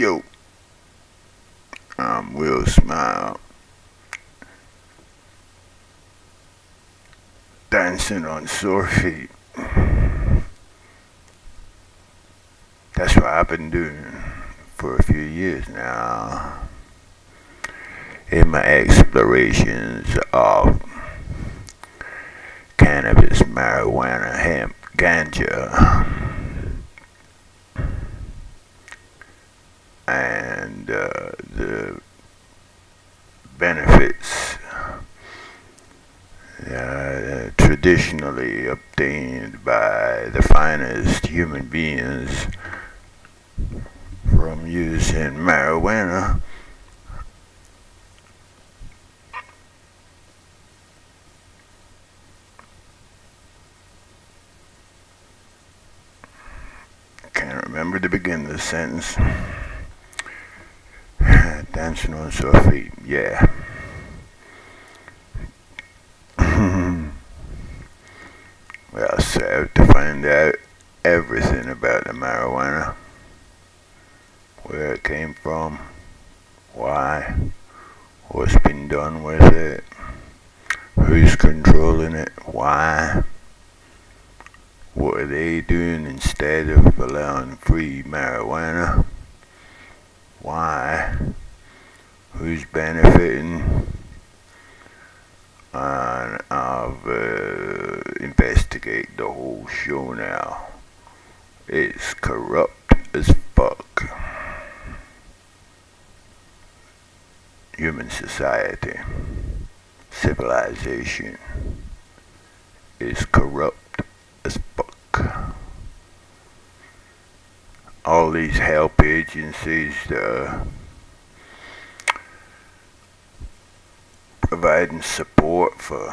Yo, I'm Will Smile, dancing on sore feet. That's what I've been doing for a few years now in my explorations of cannabis, marijuana, hemp, ganja, and the benefits traditionally obtained by the finest human beings from using marijuana. Can't remember the beginning of the sentence. Dancing on sore feet, yeah. Well, set out to find out everything about the marijuana, where it came from, why, what's been done with it, who's controlling it, why, what are they doing instead of allowing free marijuana, why, who's benefiting, and I've investigated the whole show now. It's corrupt as fuck. Human society, civilization is corrupt as fuck. All these help agencies providing support for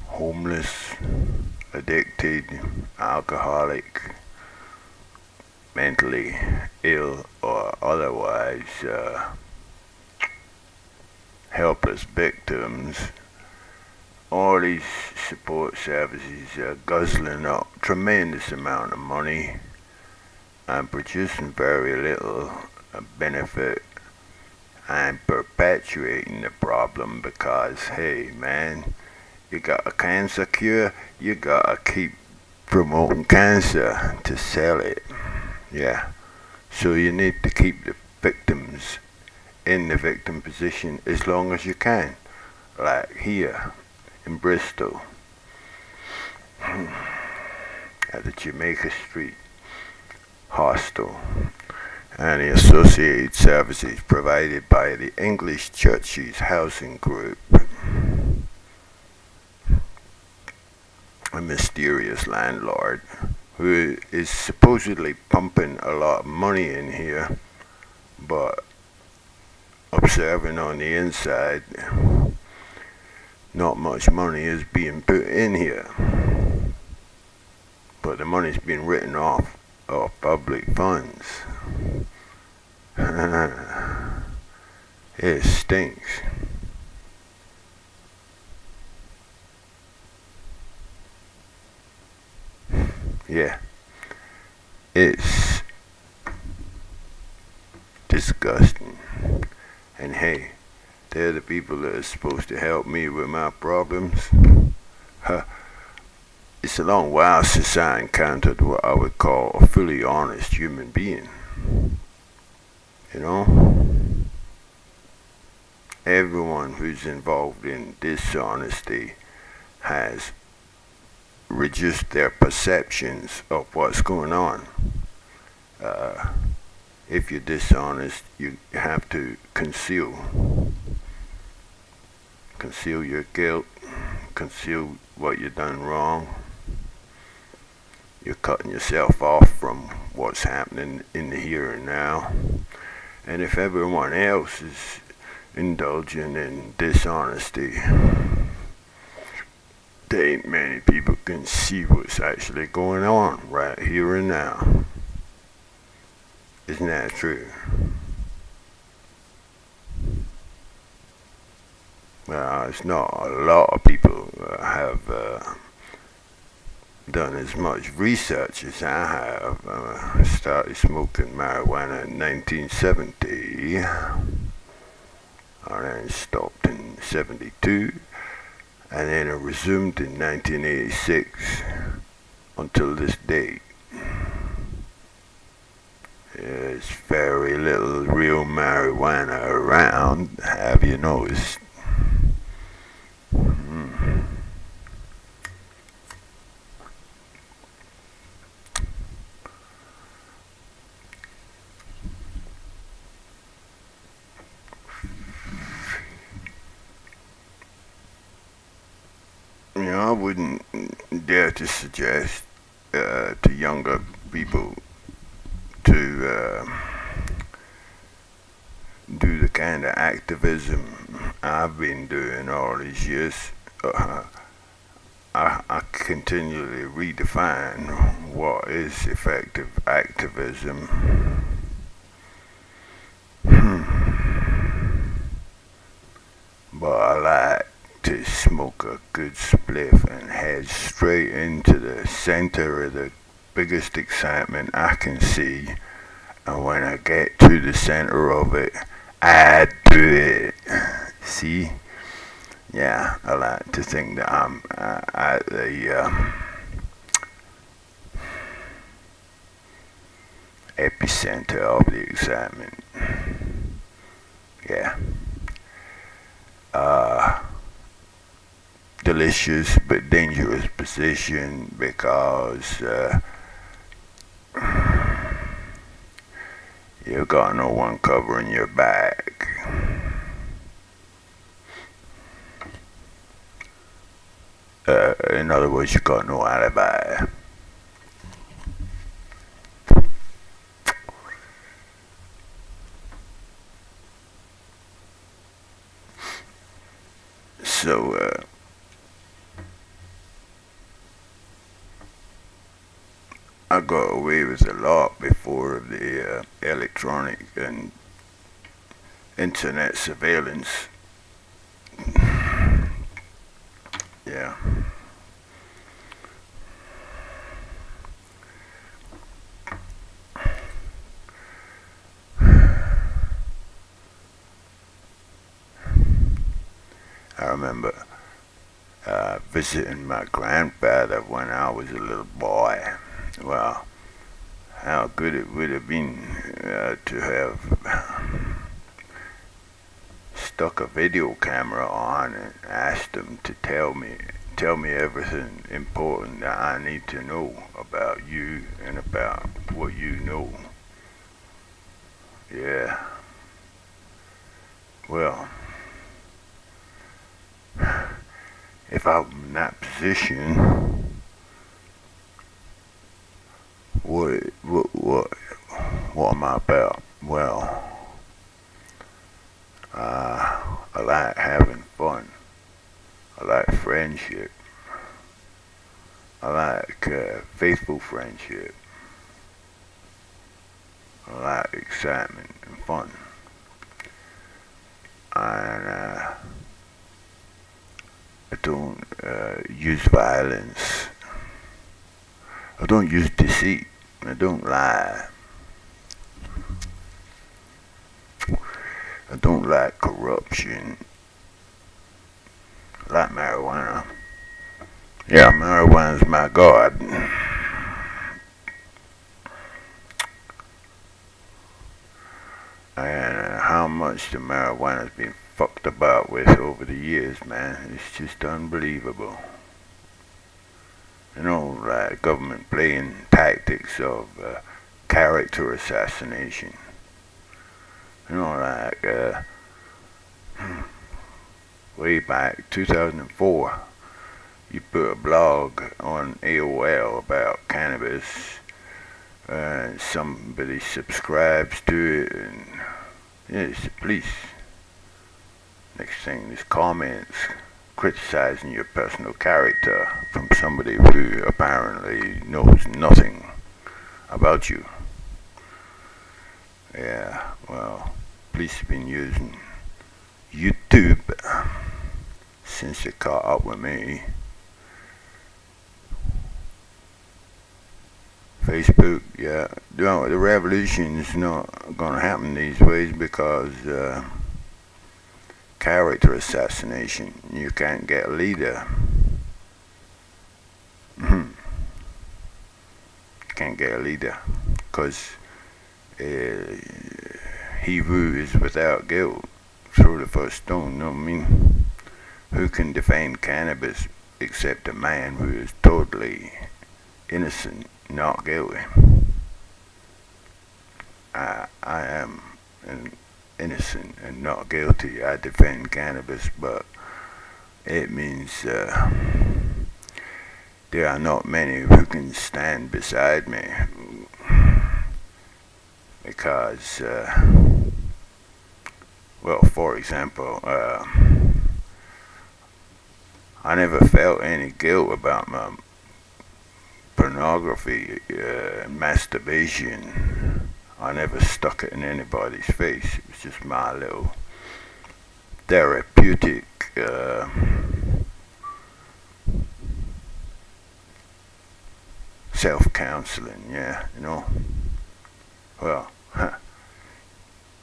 homeless, addicted, alcoholic, mentally ill, or otherwise helpless victims. All these support services are guzzling up tremendous amount of money and producing very little benefit and perpetuating the problem because, hey man, you got a cancer cure, you gotta keep promoting cancer to sell it. Yeah. So you need to keep the victims in the victim position as long as you can. Like here in Bristol at the Jamaica Street Hostel and the associated services provided by the English Churches Housing Group. A mysterious landlord who is supposedly pumping a lot of money in here, but observing on the inside, not much money is being put in here. But the money's being written off of public funds. It stinks. Yeah. It's disgusting. And hey, they're the people that are supposed to help me with my problems. It's a long while since I encountered what I would call a fully honest human being. You know? Everyone who's involved in dishonesty has reduced their perceptions of what's going on. If you're dishonest, you have to conceal your guilt, conceal what you've done wrong. You're cutting yourself off from what's happening in the here and now. And if everyone else is indulging in dishonesty, there ain't many people can see what's actually going on right here and now. Isn't that true? Well, it's not a lot of people have done as much research as I have. I started smoking marijuana in 1970. I then stopped in 72, and then I resumed in 1986 until this day. There's very little real marijuana around, have you noticed? I wouldn't dare to suggest to younger people to do the kind of activism I've been doing all these years. I continually redefine what is effective activism. But I like to smoke a good spliff and head straight into the center of the biggest excitement I can see. And when I get to the center of it, I do it. See? Yeah, I like to think that I'm at the epicenter of the excitement. Yeah. Delicious but dangerous position because you got no one covering your back. In other words, you got no alibi. So, I got away with a lot before the electronic and internet surveillance. Yeah. I remember visiting my grandfather when I was a little boy. Well, how good it would have been to have stuck a video camera on and asked him to tell me everything important that I need to know about you and about what you know. Yeah. Well, if I'm in that position, what am I about? Well, I like having fun. I like friendship. I like faithful friendship. I like excitement and fun. And I don't use violence. I don't use deceit. I don't lie. I don't like corruption. I like marijuana. Yeah, marijuana's my god. And how much the marijuana's been fucked about with over the years, man, it's just unbelievable. Like government playing tactics of character assassination. Like way back 2004, you put a blog on AOL about cannabis, and somebody subscribes to it, and it's the police. Next thing, there's comments criticizing your personal character from somebody who apparently knows nothing about you. Yeah, well, police have been using YouTube since they caught up with me. Facebook, yeah. No, the revolution is not going to happen these ways because character assassination. You can't get a leader. Can't get a leader because he who is without guilt throw the first stone. Know what I mean? Who can defend cannabis except a man who is totally innocent, not guilty? I am innocent and not guilty. I defend cannabis, but it means there are not many who can stand beside me because, well, for example, I never felt any guilt about my pornography, masturbation. I never stuck it in anybody's face. It was just my little therapeutic self-counseling, yeah, you know. Well,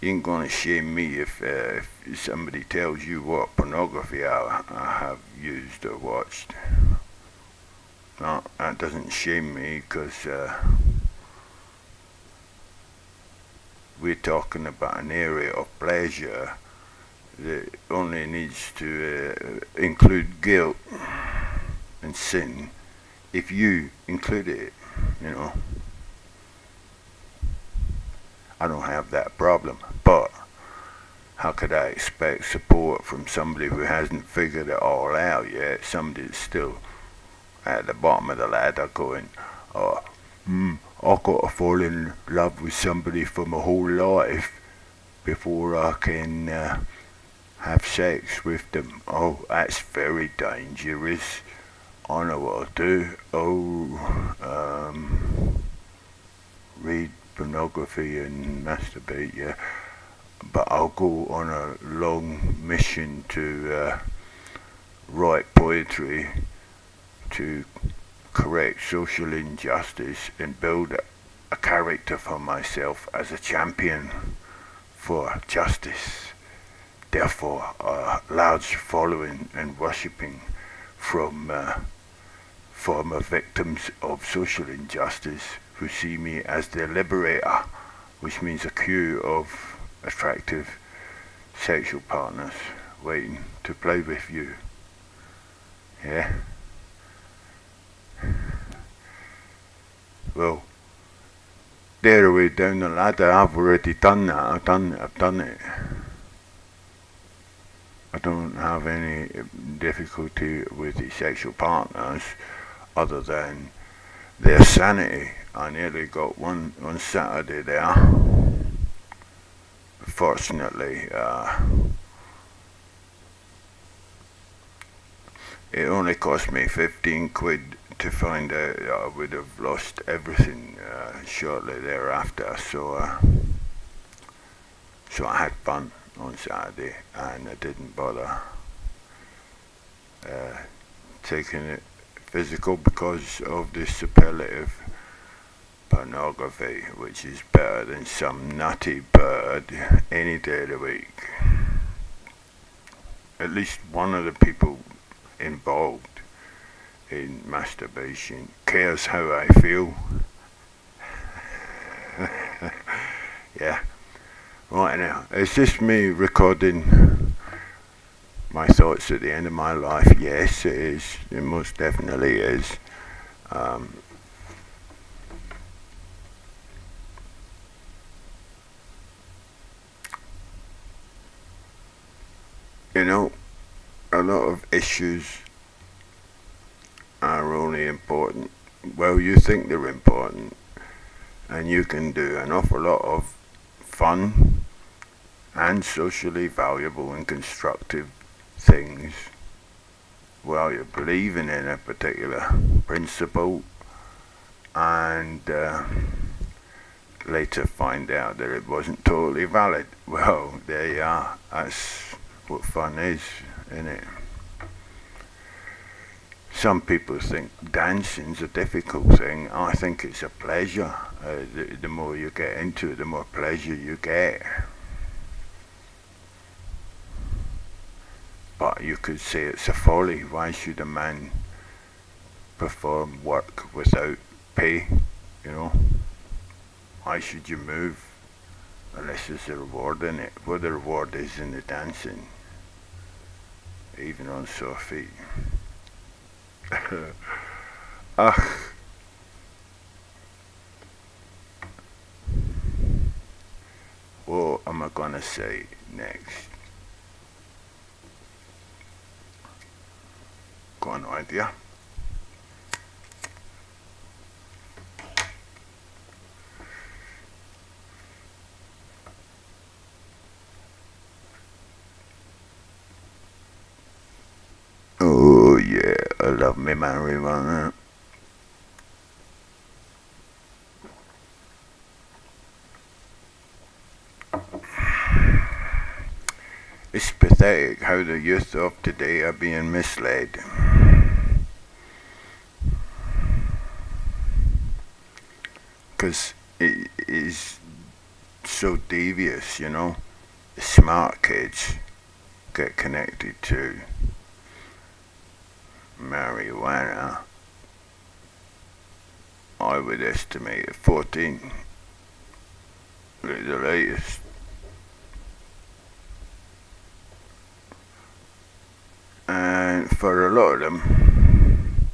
you ain't gonna shame me if somebody tells you what pornography I have used or watched. No, that doesn't shame me because we're talking about an area of pleasure that only needs to include guilt and sin if you include it, you know. I don't have that problem, but how could I expect support from somebody who hasn't figured it all out yet? Somebody that's still at the bottom of the ladder going, oh, I've got to fall in love with somebody for my whole life before I can have sex with them. Oh, that's very dangerous. I know what I'll do. Read pornography and masturbate, yeah. But I'll go on a long mission to write poetry to correct social injustice and build a character for myself as a champion for justice. Therefore, a large following and worshipping from former victims of social injustice who see me as their liberator, which means a queue of attractive sexual partners waiting to play with you. Yeah? Well, they're way down the ladder. I've already done that. I've done it. I don't have any difficulty with the sexual partners other than their sanity. I nearly got one on Saturday there. Fortunately, it only cost me 15 quid to find out that I would have lost everything shortly thereafter. So I had fun on Saturday and I didn't bother taking it physical because of the superlative pornography, which is better than some nutty bird any day of the week. At least one of the people involved in masturbation cares how I feel. Yeah. Right now, it's just me recording my thoughts at the end of my life. Yes, it is. It most definitely is. You know, a lot of issues are only important. Well, you think they're important, and you can do an awful lot of fun and socially valuable and constructive things while you're believing in a particular principle and later find out that it wasn't totally valid. Well, there you are. That's what fun is, isn't it? Some people think dancing's a difficult thing. I think it's a pleasure. The more you get into it, the more pleasure you get. But you could say it's a folly. Why should a man perform work without pay? You know? Why should you move unless there's a reward in it? What the reward is in the dancing, even on sore feet. Ugh. What am I gonna say next? Got no idea. Oh yeah, I love me marijuana. It's pathetic how the youth of today are being misled. Because it is so devious, you know. The smart kids get connected to marijuana. I would estimate at 14, the latest. And for a lot of them,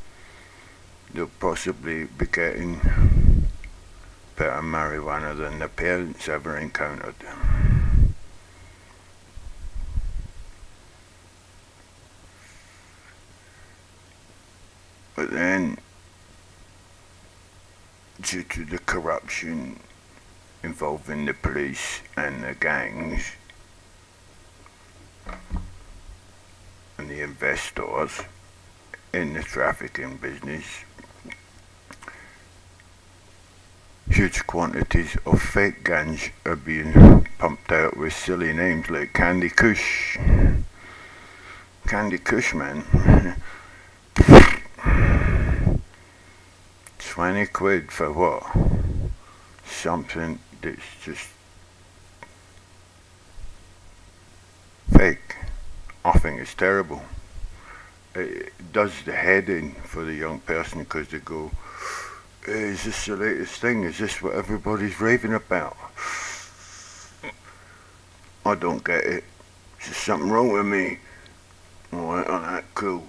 they'll possibly be getting better marijuana than their parents ever encountered. But then, due to the corruption involving the police and the gangs and the investors in the trafficking business, huge quantities of fake ganj are being pumped out with silly names like Candy Kush. Candy Kush, man. 20 quid for what? Something that's just fake. I think it's terrible. It does the head in for the young person because they go, is this the latest thing? Is this what everybody's raving about? I don't get it. Is there something wrong with me? Alright, I'm that cool.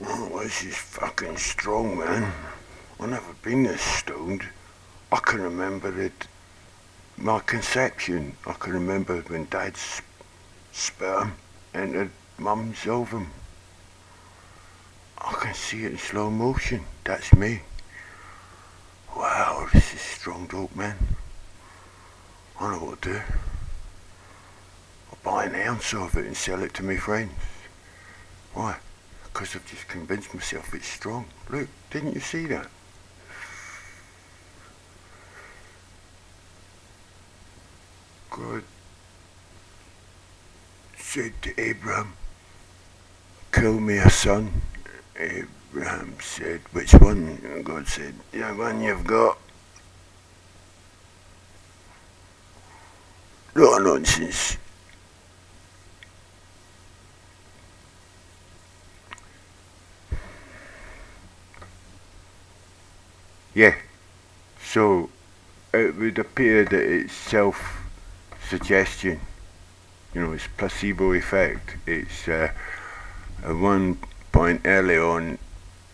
Oh, this is fucking strong, man. I've never been this stoned. I can remember my conception. I can remember when Dad's sperm entered Mum's ovum. I can see it in slow motion. That's me. Wow, this is strong dope, man. I know what to do. I'll buy an ounce of it and sell it to my friends. Why? Because I've just convinced myself it's strong. Look, didn't you see that? God said to Abraham, kill me a son. Abraham said, which one? And God said, the one you've got. Lot of nonsense. Yeah, so it would appear that it's self-suggestion, it's placebo effect. It's at one point early on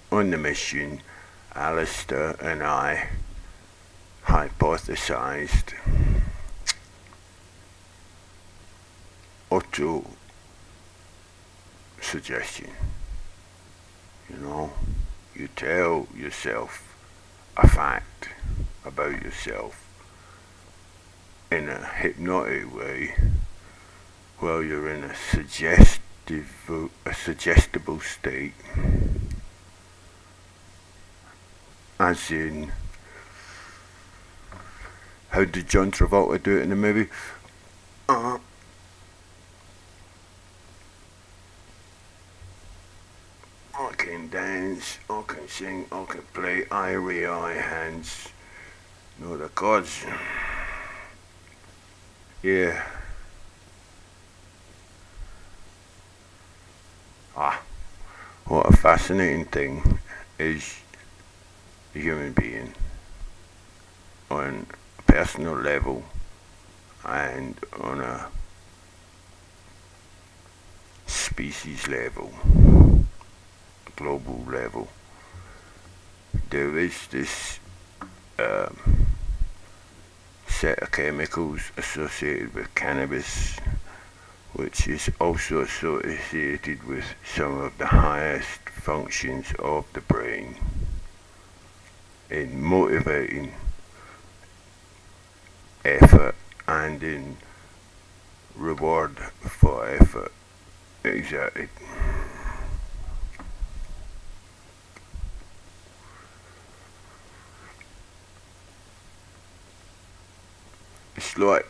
the mission, Alistair and I hypothesized auto-suggestion. You tell yourself a fact about yourself in a hypnotic way while you're in a suggestible state, as in, how did John Travolta do it in the movie? I can dance dance, I can sing, I can play, eye hands. No, the gods. Yeah. Ah, what a fascinating thing is the human being on a personal level and on a species level, global level. There is this set of chemicals associated with cannabis, which is also associated with some of the highest functions of the brain in motivating effort and in reward for effort. Exactly. It's like,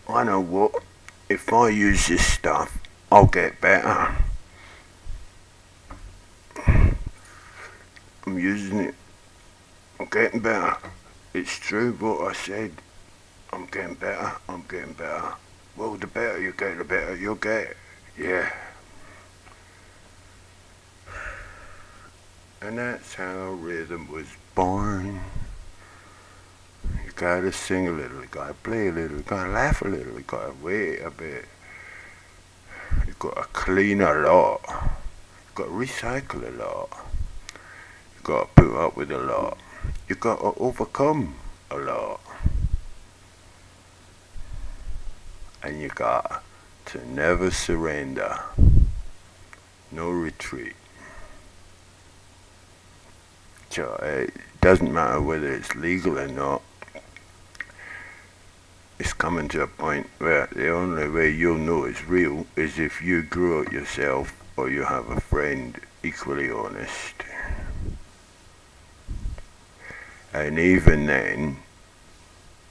I know what, if I use this stuff, I'll get better. I'm using it, I'm getting better. It's true what I said. I'm getting better, I'm getting better. Well, the better you get, the better you'll get. Yeah. And that's how rhythm was born. You gotta sing a little, you gotta play a little, you gotta laugh a little, you gotta wait a bit. You gotta clean a lot. You gotta recycle a lot. You gotta put up with a lot. You gotta overcome a lot. And you got to never surrender. No retreat. So it doesn't matter whether it's legal or not. It's coming to a point where the only way you'll know it's real is if you grow it yourself or you have a friend equally honest. And even then,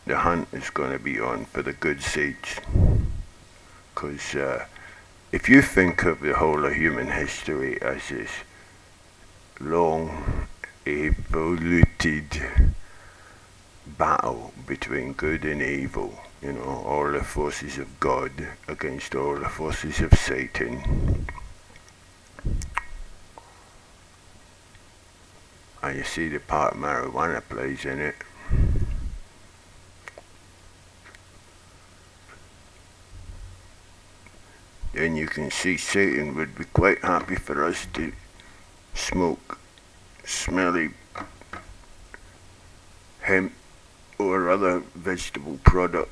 the hunt is going to be on for the good seeds. Because if you think of the whole of human history as this long evoluted battle between good and evil, you know, all the forces of God against all the forces of Satan. And you see the part marijuana plays in it. Then you can see Satan would be quite happy for us to smoke smelly hemp or other vegetable product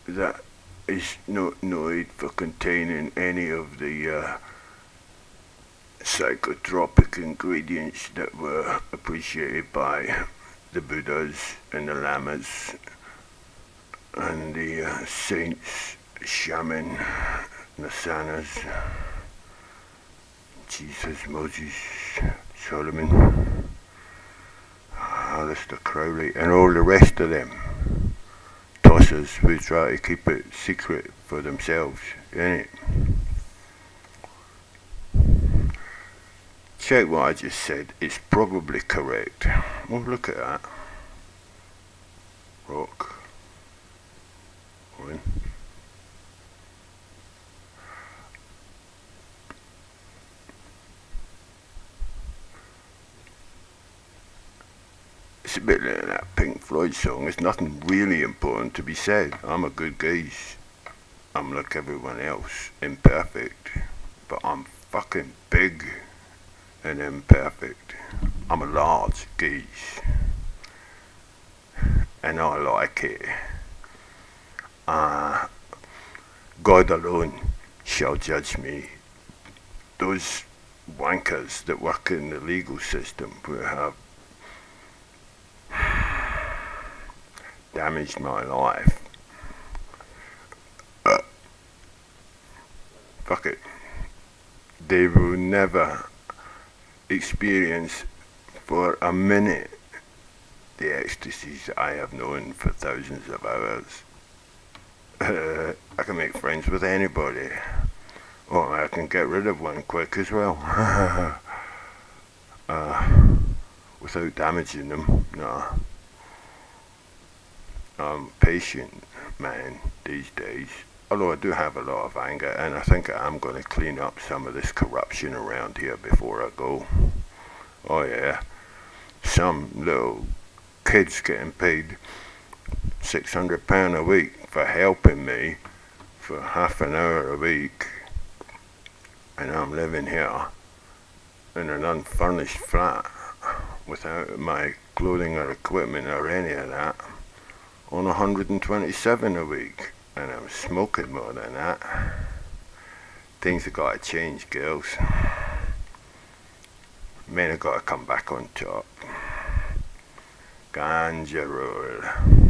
that is not known for containing any of the psychotropic ingredients that were appreciated by the Buddhas and the Lamas and the saints, shaman, Nasanas, Jesus, Moses, Solomon, Alistair Crowley, and all the rest of them tossers who try to keep it secret for themselves, innit? Check what I just said, it's probably correct. Well, look at that. Rock. One. It's a bit like that Pink Floyd song. There's nothing really important to be said. I'm a good geese. I'm like everyone else, imperfect. But I'm fucking big and imperfect. I'm a large geese. And I like it. God alone shall judge me. Those wankers that work in the legal system who have damaged my life. Fuck it. They will never experience for a minute the ecstasies I have known for thousands of hours. I can make friends with anybody. Or I can get rid of one quick as well. without damaging them. No. I'm patient, man, these days. Although I do have a lot of anger, and I think I am going to clean up some of this corruption around here before I go. Oh yeah, some little kids getting paid £600 a week for helping me for half an hour a week, and I'm living here in an unfurnished flat without my clothing or equipment or any of that on 127 a week, and I'm smoking more than that. Things have got to change, girls. Men have got to come back on top. Ganja roll.